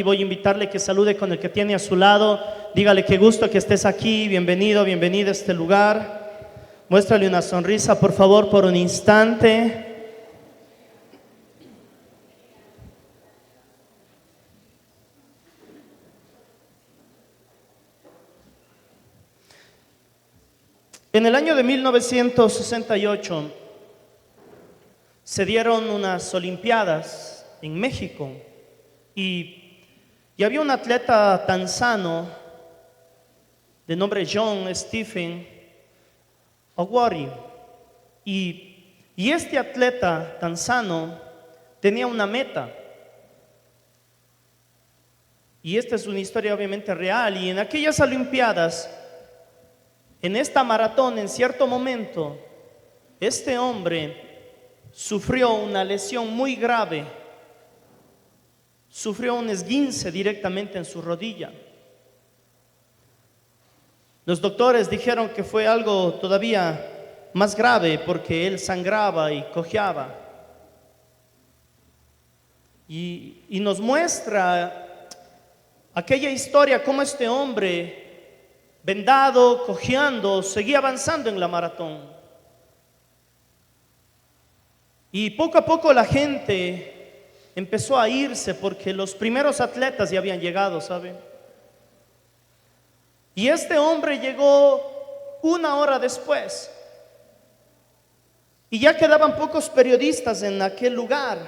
Y voy a invitarle que salude con el que tiene a su lado. Dígale qué gusto que estés aquí, bienvenido, bienvenida a este lugar. Muéstrale una sonrisa, por favor, por un instante. En el año de 1968 se dieron unas Olimpiadas en México y había un atleta tanzano de nombre John Stephen Ogwari. Y este atleta tanzano tenía una meta. Y esta es una historia obviamente real. Y en aquellas Olimpiadas, en esta maratón, en cierto momento, este hombre sufrió una lesión muy grave. Sufrió un esguince directamente en su rodilla. Los doctores dijeron que fue algo todavía más grave porque él sangraba y cojeaba. Y nos muestra aquella historia, cómo este hombre, vendado, cojeando, seguía avanzando en la maratón. Y poco a poco la gente empezó a irse porque los primeros atletas ya habían llegado, ¿saben? Y este hombre llegó 1 hora después. Y ya quedaban pocos periodistas en aquel lugar.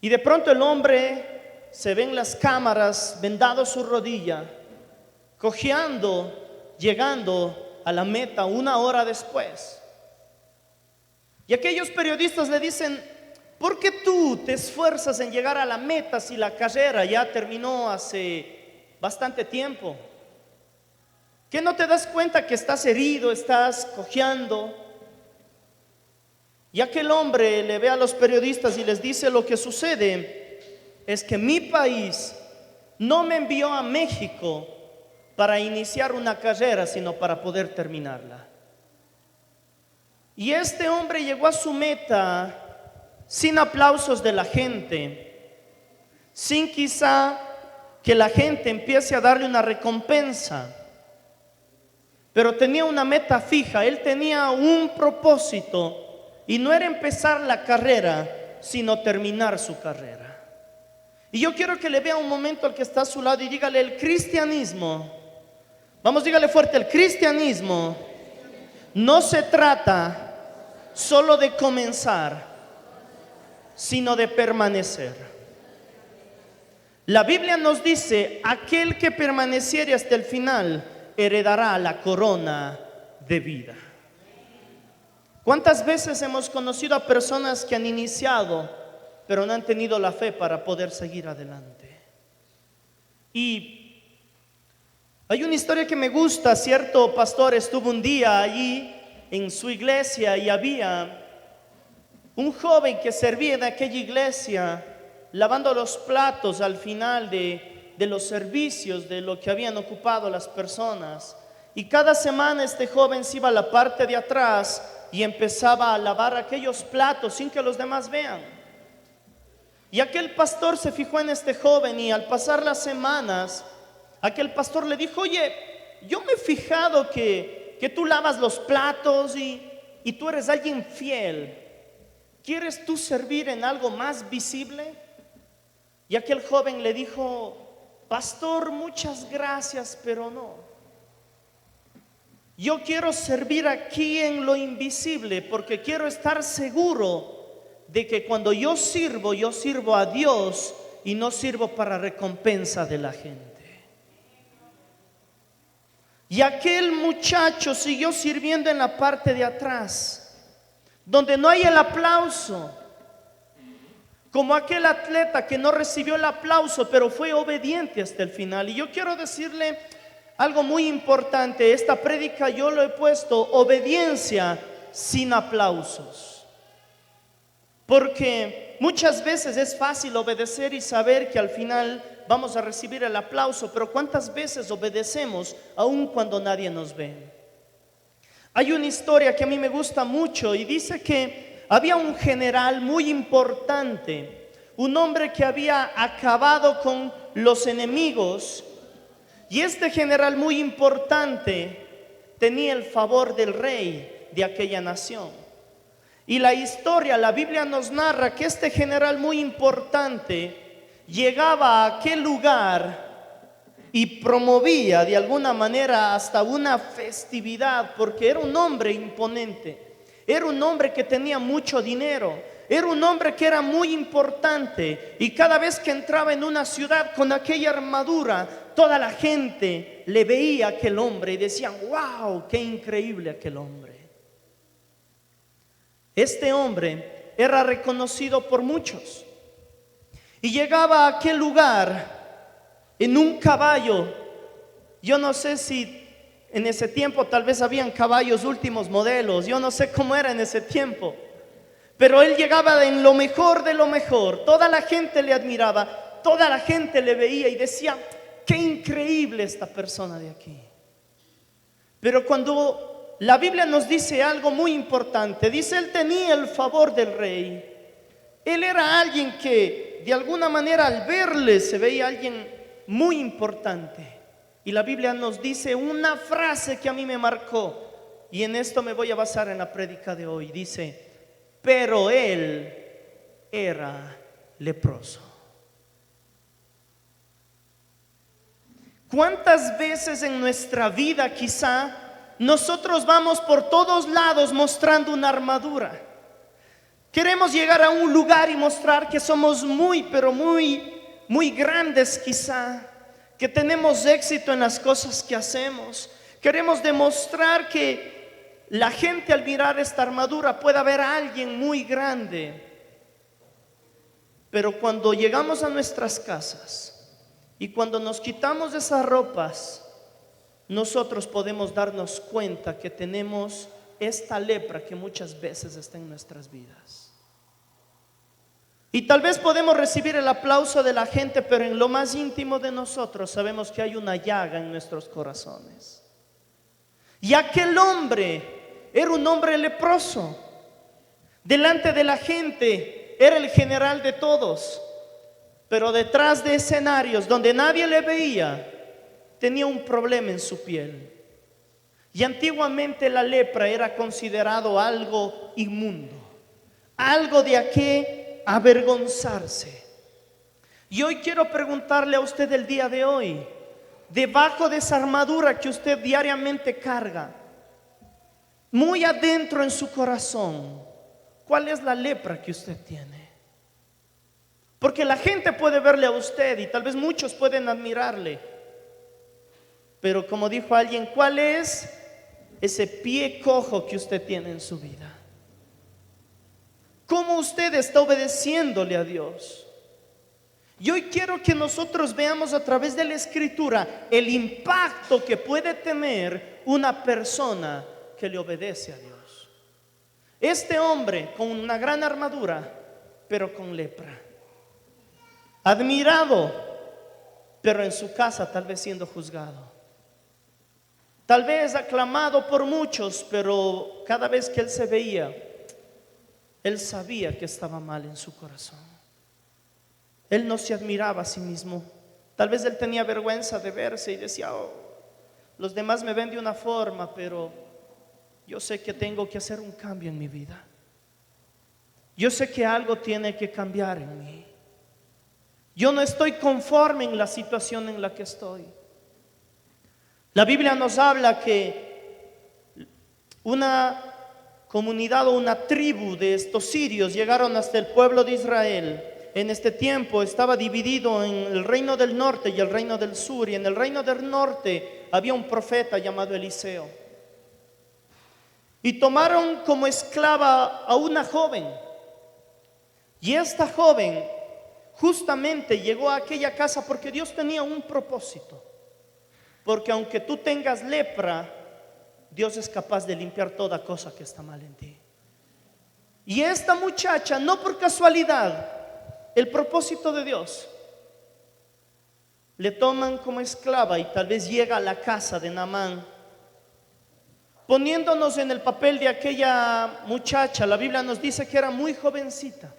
Y de pronto el hombre se ve en las cámaras, vendado su rodilla, cojeando, llegando a la meta 1 hora después. Y aquellos periodistas le dicen: ¿por qué tú te esfuerzas en llegar a la meta si la carrera ya terminó hace bastante tiempo? ¿Qué no te das cuenta que estás herido, estás cojeando? Y aquel hombre le ve a los periodistas y les dice: lo que sucede es que mi país no me envió a México para iniciar una carrera, sino para poder terminarla. Y este hombre llegó a su meta sin aplausos de la gente, sin quizá que la gente empiece a darle una recompensa, pero tenía una meta fija. Él tenía un propósito y no era empezar la carrera, sino terminar su carrera. Y yo quiero que le vea un momento al que está a su lado y dígale: el cristianismo, vamos, dígale fuerte, el cristianismo no se trata solo de comenzar, sino de permanecer. La Biblia nos dice: aquel que permaneciere hasta el final heredará la corona de vida. ¿Cuántas veces hemos conocido a personas que han iniciado, pero no han tenido la fe para poder seguir adelante? Y hay una historia que me gusta. Cierto pastor estuvo un día allí en su iglesia y había un joven que servía en aquella iglesia, lavando los platos al final de los servicios, de lo que habían ocupado las personas. Y cada semana este joven se iba a la parte de atrás y empezaba a lavar aquellos platos sin que los demás vean. Y aquel pastor se fijó en este joven, y al pasar las semanas, aquel pastor le dijo: oye, yo me he fijado que tú lavas los platos y tú eres alguien fiel. ¿Quieres tú servir en algo más visible? Y aquel joven le dijo: pastor, muchas gracias, pero no. Yo quiero servir aquí en lo invisible, porque quiero estar seguro de que cuando yo sirvo a Dios y no sirvo para recompensa de la gente. Y aquel muchacho siguió sirviendo en la parte de atrás, donde no hay el aplauso, como aquel atleta que no recibió el aplauso, pero fue obediente hasta el final. Y yo quiero decirle algo muy importante. Esta prédica yo lo he puesto: obediencia sin aplausos. Porque muchas veces es fácil obedecer y saber que al final vamos a recibir el aplauso, pero ¿cuántas veces obedecemos aun cuando nadie nos ve? Hay una historia que a mí me gusta mucho y dice que había un general muy importante, un hombre que había acabado con los enemigos. Y este general muy importante tenía el favor del rey de aquella nación. Y la historia, la Biblia nos narra que este general muy importante llegaba a aquel lugar y promovía de alguna manera hasta una festividad, porque era un hombre imponente, era un hombre que tenía mucho dinero, era un hombre que era muy importante, y cada vez que entraba en una ciudad con aquella armadura, toda la gente le veía a aquel hombre y decían: wow, qué increíble aquel hombre. Este hombre era reconocido por muchos y llegaba a aquel lugar en un caballo. Yo no sé si en ese tiempo tal vez habían caballos últimos modelos, yo no sé cómo era en ese tiempo, pero él llegaba en lo mejor de lo mejor. Toda la gente le admiraba, toda la gente le veía y decía: qué increíble esta persona de aquí. Pero cuando la Biblia nos dice algo muy importante, dice: él tenía el favor del rey. Él era alguien que de alguna manera al verle se veía alguien muy importante. Y la Biblia nos dice una frase que a mí me marcó, y en esto me voy a basar en la prédica de hoy. Dice: pero él era leproso. ¿Cuántas veces en nuestra vida quizá nosotros vamos por todos lados mostrando una armadura? Queremos llegar a un lugar y mostrar que somos muy, pero muy grandes quizá, que tenemos éxito en las cosas que hacemos. Queremos demostrar que la gente al mirar esta armadura pueda ver a alguien muy grande. Pero cuando llegamos a nuestras casas y cuando nos quitamos esas ropas, nosotros podemos darnos cuenta que tenemos esta lepra que muchas veces está en nuestras vidas. Y tal vez podemos recibir el aplauso de la gente, pero en lo más íntimo de nosotros sabemos que hay una llaga en nuestros corazones. Y aquel hombre era un hombre leproso. Delante de la gente era el general de todos, pero detrás de escenarios donde nadie le veía, tenía un problema en su piel. Y antiguamente la lepra era considerado algo inmundo, algo de a qué avergonzarse. Y hoy quiero preguntarle a usted el día de hoy, debajo de esa armadura que usted diariamente carga, muy adentro en su corazón, ¿cuál es la lepra que usted tiene? Porque la gente puede verle a usted y tal vez muchos pueden admirarle, pero como dijo alguien, ¿cuál es ese pie cojo que usted tiene en su vida? ¿Cómo usted está obedeciéndole a Dios? Y hoy quiero que nosotros veamos a través de la Escritura el impacto que puede tener una persona que le obedece a Dios. Este hombre con una gran armadura, pero con lepra. Admirado, pero en su casa tal vez siendo juzgado. Tal vez aclamado por muchos, pero cada vez que él se veía, él sabía que estaba mal en su corazón. Él no se admiraba a sí mismo. Tal vez él tenía vergüenza de verse y decía: oh, los demás me ven de una forma, pero yo sé que tengo que hacer un cambio en mi vida. Yo sé que algo tiene que cambiar en mí. Yo no estoy conforme en la situación en la que estoy. La Biblia nos habla que una comunidad o una tribu de estos sirios llegaron hasta el pueblo de Israel. En este tiempo estaba dividido en el reino del norte y el reino del sur, y en el reino del norte había un profeta llamado Eliseo. Y tomaron como esclava a una joven, y esta joven justamente llegó a aquella casa porque Dios tenía un propósito. Porque aunque tú tengas lepra, Dios es capaz de limpiar toda cosa que está mal en ti. Y esta muchacha, no por casualidad, el propósito de Dios, le toman como esclava y tal vez llega a la casa de Naamán. Poniéndonos en el papel de aquella muchacha, la Biblia nos dice que era muy jovencita,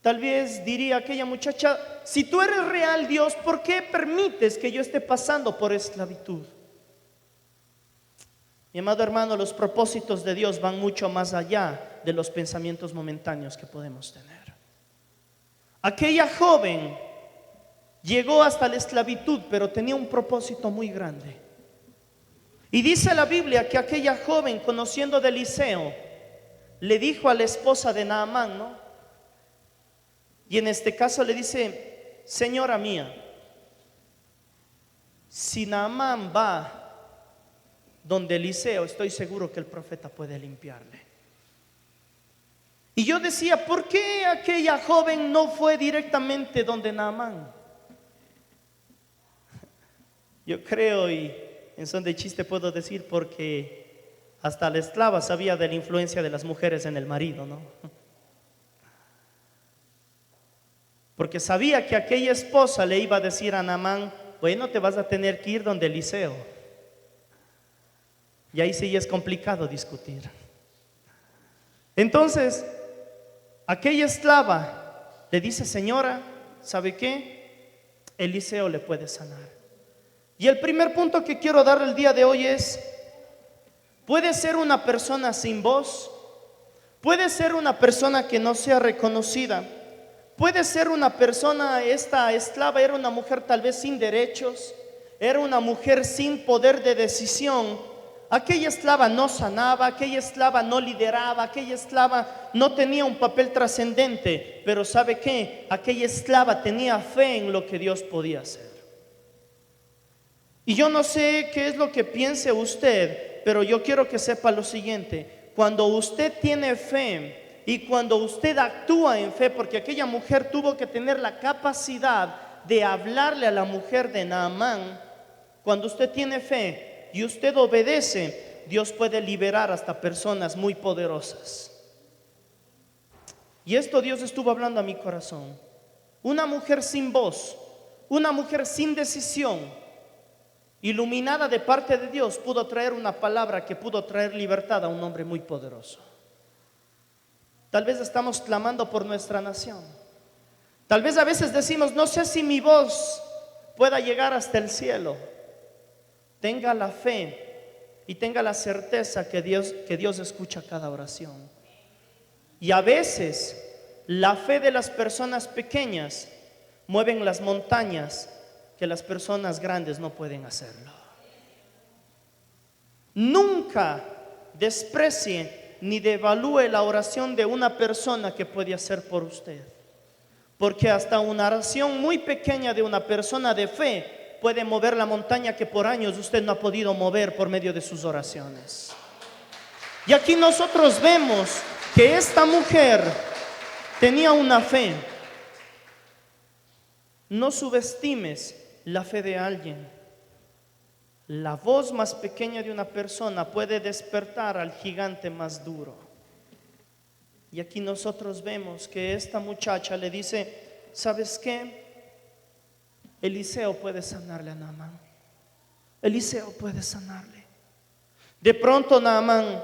Tal vez diría aquella muchacha, si tú eres real Dios, ¿por qué permites que yo esté pasando por esclavitud? Mi amado hermano, los propósitos de Dios van mucho más allá de los pensamientos momentáneos que podemos tener. Aquella joven llegó hasta la esclavitud, pero tenía un propósito muy grande. Y dice la Biblia que aquella joven, conociendo de Eliseo, le dijo a la esposa de Naamán, ¿no? Y en este caso le dice, señora mía, si Naamán va donde Eliseo, estoy seguro que el profeta puede limpiarle. Y yo decía, ¿por qué aquella joven no fue directamente donde Naamán? Yo creo, y en son de chiste puedo decir, porque hasta la esclava sabía de la influencia de las mujeres en el marido, ¿no? Porque sabía que aquella esposa le iba a decir a Naamán, bueno, te vas a tener que ir donde Eliseo. Y ahí sí es complicado discutir. Entonces, aquella esclava le dice, señora, ¿sabe qué? Eliseo le puede sanar. Y el primer punto que quiero dar el día de hoy es, puede ser una persona sin voz, puede ser una persona que no sea reconocida, puede ser una persona, esta esclava era una mujer tal vez sin derechos, era una mujer sin poder de decisión. Aquella esclava no sanaba, aquella esclava no lideraba, aquella esclava no tenía un papel trascendente, pero ¿sabe qué? Aquella esclava tenía fe en lo que Dios podía hacer. Y yo no sé qué es lo que piense usted, pero yo quiero que sepa lo siguiente: cuando usted tiene fe y cuando usted actúa en fe, porque aquella mujer tuvo que tener la capacidad de hablarle a la mujer de Naamán, cuando usted tiene fe y usted obedece, Dios puede liberar hasta personas muy poderosas. Y esto Dios estuvo hablando a mi corazón. Una mujer sin voz, una mujer sin decisión, iluminada de parte de Dios, pudo traer una palabra que pudo traer libertad a un hombre muy poderoso. Tal vez estamos clamando por nuestra nación. Tal vez a veces decimos, no sé si mi voz pueda llegar hasta el cielo. Tenga la fe y tenga la certeza que Dios escucha cada oración. Y a veces la fe de las personas pequeñas mueven las montañas que las personas grandes no pueden hacerlo. Nunca desprecie ni devalúe la oración de una persona que puede hacer por usted, porque hasta una oración muy pequeña de una persona de fe puede mover la montaña que por años usted no ha podido mover por medio de sus oraciones. Y aquí nosotros vemos que esta mujer tenía una fe. No subestimes la fe de alguien. La voz más pequeña de una persona puede despertar al gigante más duro. Y aquí nosotros vemos que esta muchacha le dice, ¿sabes qué? Eliseo puede sanarle a Naamán. Eliseo puede sanarle. De pronto Naamán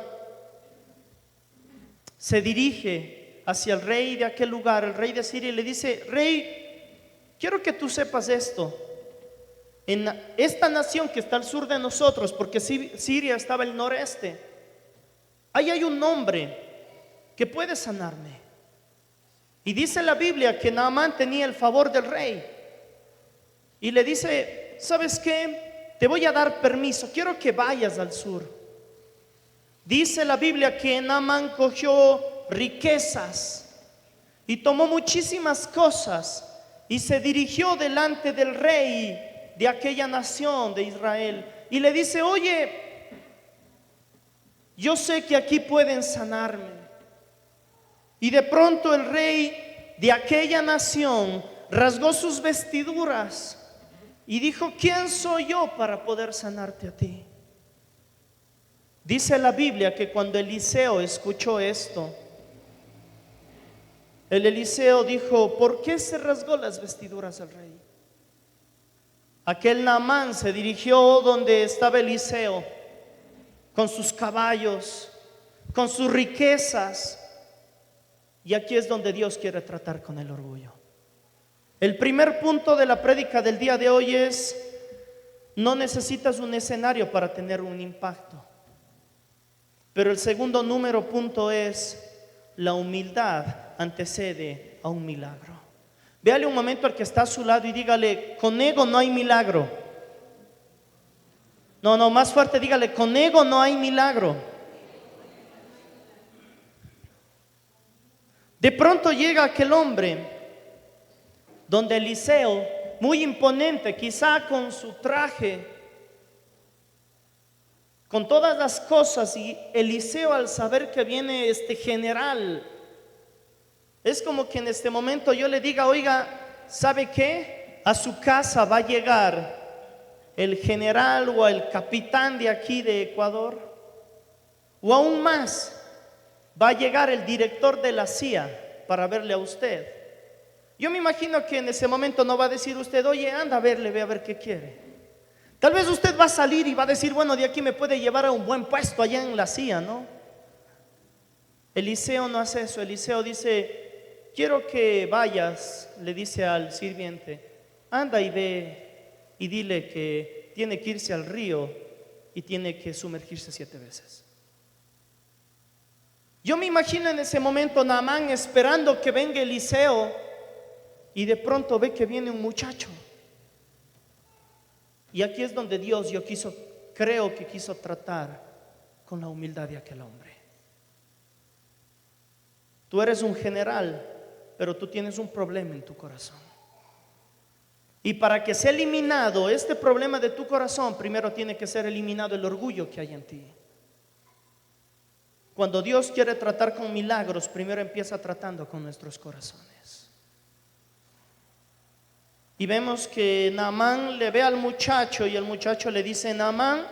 se dirige hacia el rey de aquel lugar, el rey de Siria, y le dice, rey, quiero que tú sepas esto. En esta nación que está al sur de nosotros, porque Siria estaba al noreste, ahí hay un hombre que puede sanarme. Y dice la Biblia que Naamán tenía el favor del rey. Y le dice, ¿sabes qué? Te voy a dar permiso, quiero que vayas al sur. Dice la Biblia que Naamán cogió riquezas y tomó muchísimas cosas y se dirigió delante del rey de aquella nación de Israel y le dice, oye, yo sé que aquí pueden sanarme. Y de pronto el rey de aquella nación rasgó sus vestiduras y dijo, ¿quién soy yo para poder sanarte a ti? Dice la Biblia que cuando Eliseo escuchó esto, el Eliseo dijo, ¿por qué se rasgó las vestiduras el rey? Aquel Naamán se dirigió donde estaba Eliseo, con sus caballos, con sus riquezas. Y aquí es donde Dios quiere tratar con el orgullo. El primer punto de la prédica del día de hoy es: no necesitas un escenario para tener un impacto. Pero el segundo punto es: la humildad antecede a un milagro. Véale un momento al que está a su lado y dígale: con ego no hay milagro. No, más fuerte, dígale: con ego no hay milagro. De pronto llega aquel hombre donde Eliseo, muy imponente, quizá con su traje, con todas las cosas, y Eliseo, al saber que viene este general, es como que en este momento yo le diga: oiga, ¿sabe qué? A su casa va a llegar el general o el capitán de aquí de Ecuador, o aún más, va a llegar el director de la CIA para verle a usted. Yo me imagino que en ese momento no va a decir usted: oye, anda a verle, ve a ver qué quiere. Tal vez usted va a salir y va a decir: bueno, de aquí me puede llevar a un buen puesto allá en la CIA, ¿no? Eliseo no hace eso. Eliseo dice: quiero que vayas, le dice al sirviente, anda y ve y dile que tiene que irse al río y tiene que sumergirse 7 veces. Yo me imagino en ese momento Naamán esperando que venga Eliseo, y de pronto ve que viene un muchacho. Y aquí es donde Dios, creo que quiso tratar con la humildad de aquel hombre. Tú eres un general, pero tú tienes un problema en tu corazón. Y para que sea eliminado este problema de tu corazón, primero tiene que ser eliminado el orgullo que hay en ti. Cuando Dios quiere tratar con milagros, primero empieza tratando con nuestros corazones. Y vemos que Naamán le ve al muchacho y el muchacho le dice: Naamán,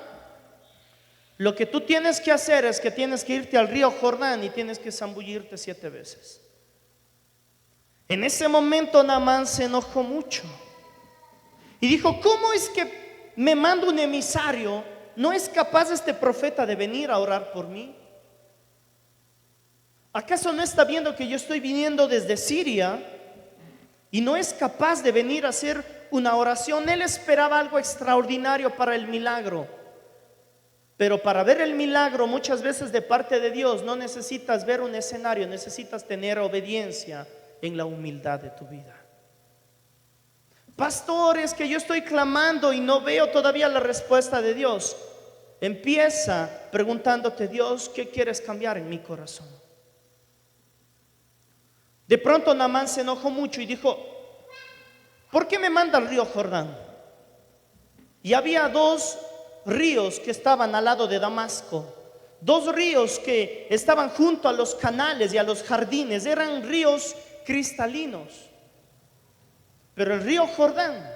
lo que tú tienes que hacer es que tienes que irte al río Jordán y tienes que zambullirte 7 veces. En ese momento Naamán se enojó mucho y dijo: ¿cómo es que me manda un emisario? ¿No es capaz este profeta de venir a orar por mí? ¿Acaso no está viendo que yo estoy viniendo desde Siria y no es capaz de venir a hacer una oración? Él esperaba algo extraordinario para el milagro. Pero para ver el milagro, muchas veces de parte de Dios, no necesitas ver un escenario, necesitas tener obediencia en la humildad de tu vida. Pastor, es que yo estoy clamando y no veo todavía la respuesta de Dios. Empieza preguntándote: Dios, ¿qué quieres cambiar en mi corazón? De pronto Naamán se enojó mucho y dijo: ¿por qué me manda al río Jordán? Y había 2 ríos que estaban al lado de Damasco, 2 ríos que estaban junto a los canales y a los jardines, eran ríos cristalinos. Pero el río Jordán,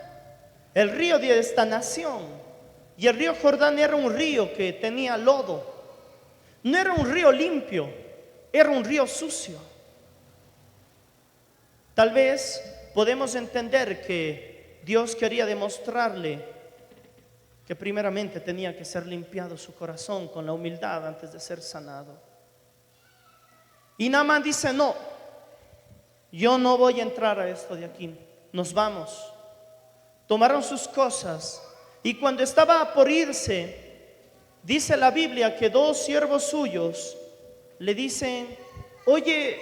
el río de esta nación, y el río Jordán era un río que tenía lodo. No era un río limpio, era un río sucio. Tal vez podemos entender que Dios quería demostrarle que primeramente tenía que ser limpiado su corazón con la humildad antes de ser sanado. Y Naamán dice: no, yo no voy a entrar a esto de aquí, nos vamos. Tomaron sus cosas y cuando estaba por irse, dice la Biblia que 2 siervos suyos le dicen: oye,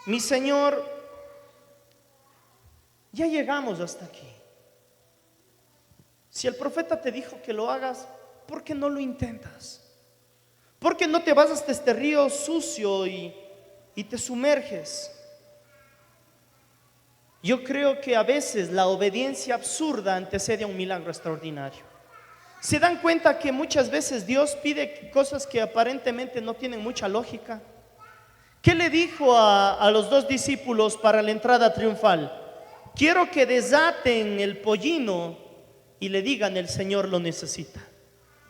mi señor, ya llegamos hasta aquí. Si el profeta te dijo que lo hagas, ¿por qué no lo intentas? ¿Por qué no te vas hasta este río sucio y te sumerges? Yo creo que a veces la obediencia absurda antecede a un milagro extraordinario. ¿Se dan cuenta que muchas veces Dios pide cosas que aparentemente no tienen mucha lógica? ¿Qué le dijo a los 2 discípulos para la entrada triunfal? Quiero que desaten el pollino y le digan: el Señor lo necesita.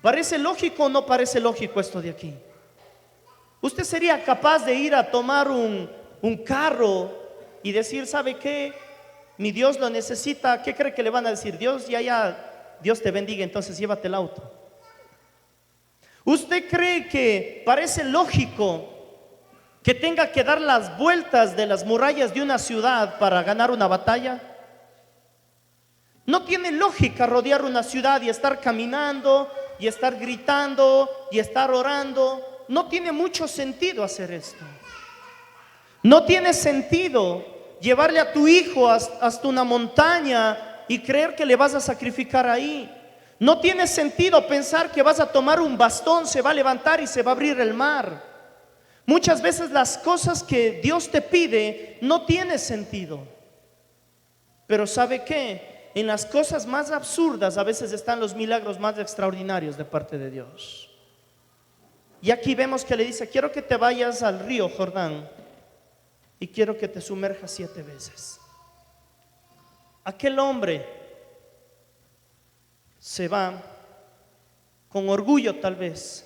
¿Parece lógico o no parece lógico esto de aquí? ¿Usted sería capaz de ir a tomar un carro y decir: ¿sabe qué? Mi Dios lo necesita. ¿Qué cree que le van a decir? Dios te bendiga, entonces llévate el auto. ¿Usted cree que parece lógico que tenga que dar las vueltas de las murallas de una ciudad para ganar una batalla. No tiene lógica rodear una ciudad y estar caminando y estar gritando y estar orando. No tiene mucho sentido hacer esto. No tiene sentido llevarle a tu hijo hasta una montaña y creer que le vas a sacrificar ahí. No tiene sentido pensar que vas a tomar un bastón, se va a levantar y se va a abrir el mar. Muchas veces las cosas que Dios te pide no tienen sentido. Pero ¿sabe qué? En las cosas más absurdas a veces están los milagros más extraordinarios de parte de Dios. Y aquí vemos que le dice: quiero que te vayas al río Jordán y quiero que te sumerjas 7 veces. Aquel hombre se va con orgullo tal vez,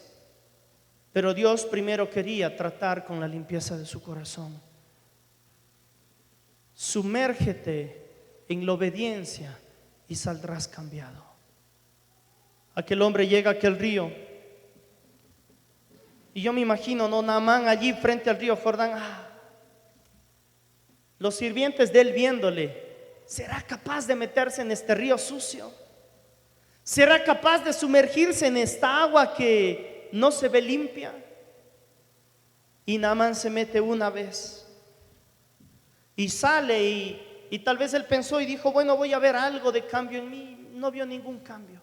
pero Dios primero quería tratar con la limpieza de su corazón. Sumérgete en la obediencia y saldrás cambiado. Aquel hombre llega a aquel río y yo me imagino, ¿no? Naamán allí frente al río Jordán, los sirvientes de él viéndole. ¿Será capaz de meterse en este río sucio? ¿Será capaz de sumergirse en esta agua que no se ve limpia? Y Naamán se mete una vez y sale y tal vez él pensó y dijo: bueno, voy a ver algo de cambio en mí. No vio ningún cambio.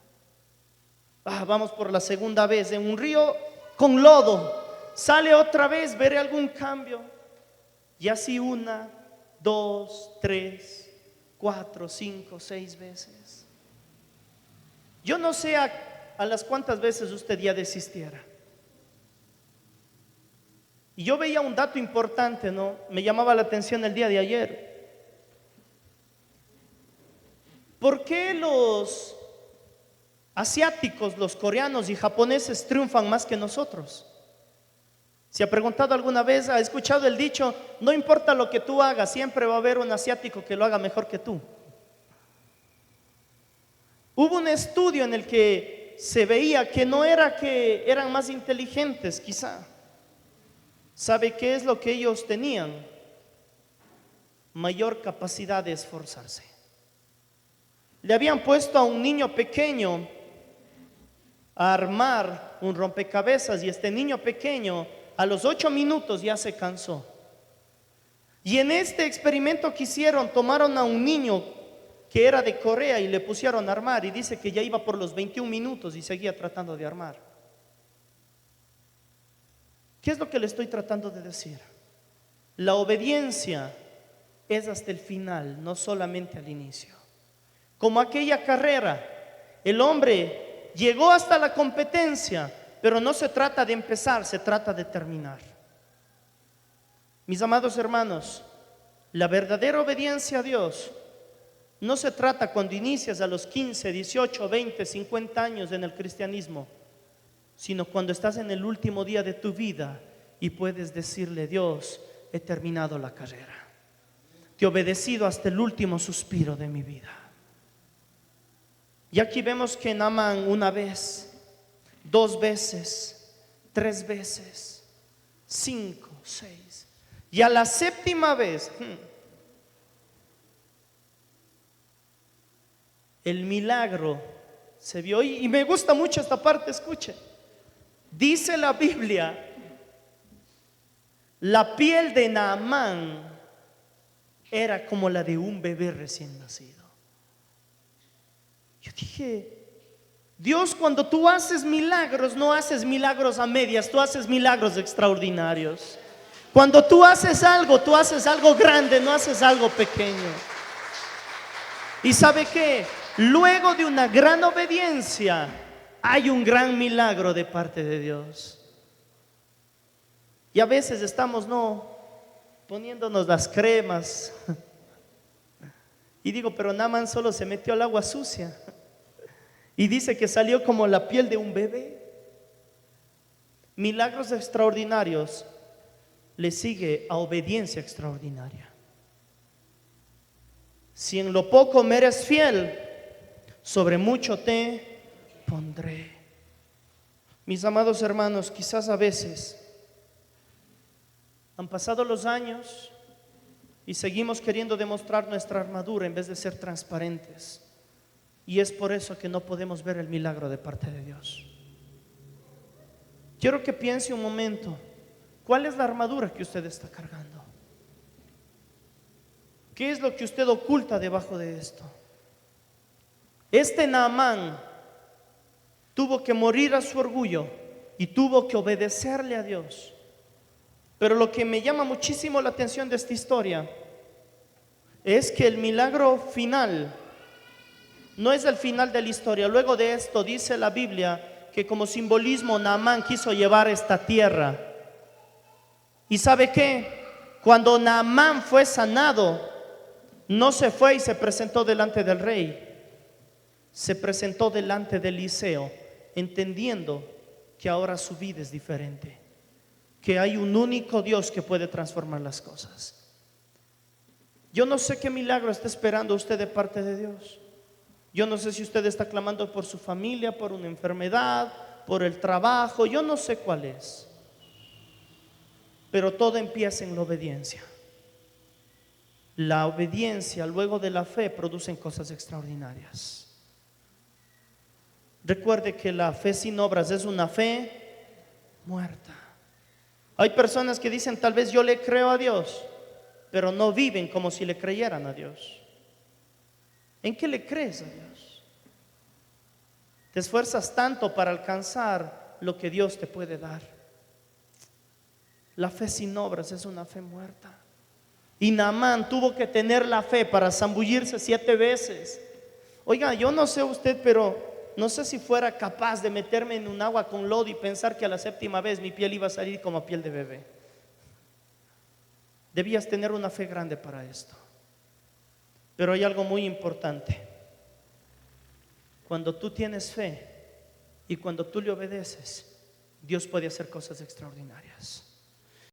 Vamos por la segunda vez en un río con lodo. Sale otra vez, veré algún cambio. Y así 1, 2, 3, 4, 5, 6 veces. Yo no sé a las cuántas veces usted ya desistiera. Y yo veía un dato importante, ¿no? Me llamaba la atención el día de ayer. ¿Por qué los asiáticos, los coreanos y japoneses triunfan más que nosotros? ¿Se ha preguntado alguna vez, ha escuchado el dicho: no importa lo que tú hagas, siempre va a haber un asiático que lo haga mejor que tú? Hubo un estudio en el que se veía que no era que eran más inteligentes, quizá. ¿Sabe qué es lo que ellos tenían? Mayor capacidad de esforzarse. Le habían puesto a un niño pequeño a armar un rompecabezas y este niño pequeño a los 8 minutos ya se cansó. Y en este experimento que hicieron, tomaron a un niño que era de Corea y le pusieron a armar, y dice que ya iba por los 21 minutos y seguía tratando de armar. ¿Qué es lo que le estoy tratando de decir? La obediencia es hasta el final, no solamente al inicio. Como aquella carrera, el hombre llegó hasta la competencia, pero no se trata de empezar, se trata de terminar. Mis amados hermanos, la verdadera obediencia a Dios no se trata cuando inicias a los 15, 18, 20, 50 años en el cristianismo, sino cuando estás en el último día de tu vida y puedes decirle: Dios, he terminado la carrera, te he obedecido hasta el último suspiro de mi vida. Y aquí vemos que Naamán 1 vez, 2 veces, 3 veces, 5, 6, y a la 7ª vez el milagro se vio. Y me gusta mucho esta parte, escuche. Dice la Biblia: la piel de Naamán era como la de un bebé recién nacido. Yo dije: Dios, cuando tú haces milagros, no haces milagros a medias, tú haces milagros extraordinarios. Cuando tú haces algo grande, no haces algo pequeño. ¿Y sabe qué? Luego de una gran obediencia hay un gran milagro de parte de Dios. Y a veces estamos poniéndonos las cremas. Y digo: pero Naamán solo se metió al agua sucia y dice que salió como la piel de un bebé. Milagros extraordinarios le sigue a obediencia extraordinaria. Si en lo poco me eres fiel, sobre mucho te pondré. Mis amados hermanos, quizás a veces Han pasado los años y seguimos queriendo demostrar nuestra armadura en vez de ser transparentes. Y es por eso que no podemos ver el milagro de parte de Dios. Quiero que piense un momento, ¿cuál es la armadura que usted está cargando? ¿Qué es lo que usted oculta debajo de esto? Este Naamán tuvo que morir a su orgullo y tuvo que obedecerle a Dios. Pero lo que me llama muchísimo la atención de esta historia es que el milagro final no es el final de la historia. Luego de esto dice la Biblia que como simbolismo Naamán quiso llevar esta tierra. ¿Y sabe qué? Cuando Naamán fue sanado, no se fue y se presentó delante del rey. Se presentó delante de Eliseo, entendiendo que ahora su vida es diferente, que hay un único Dios que puede transformar las cosas. Yo no sé qué milagro está esperando usted de parte de Dios. Yo no sé si usted está clamando por su familia, por una enfermedad, por el trabajo, yo no sé cuál es. Pero todo empieza en la obediencia. La obediencia luego de la fe producen cosas extraordinarias. Recuerde que la fe sin obras es una fe muerta. Hay personas que dicen, tal vez yo le creo a Dios, pero no viven como si le creyeran a Dios. ¿En qué le crees a Dios? Te esfuerzas tanto para alcanzar lo que Dios te puede dar. La fe sin obras es una fe muerta. Y Naamán tuvo que tener la fe para zambullirse 7 veces. Oiga, yo no sé usted, pero no sé si fuera capaz de meterme en un agua con lodo y pensar que a la 7ª vez mi piel iba a salir como piel de bebé. Debías tener una fe grande para esto. Pero hay algo muy importante. Cuando tú tienes fe y cuando tú le obedeces, Dios puede hacer cosas extraordinarias.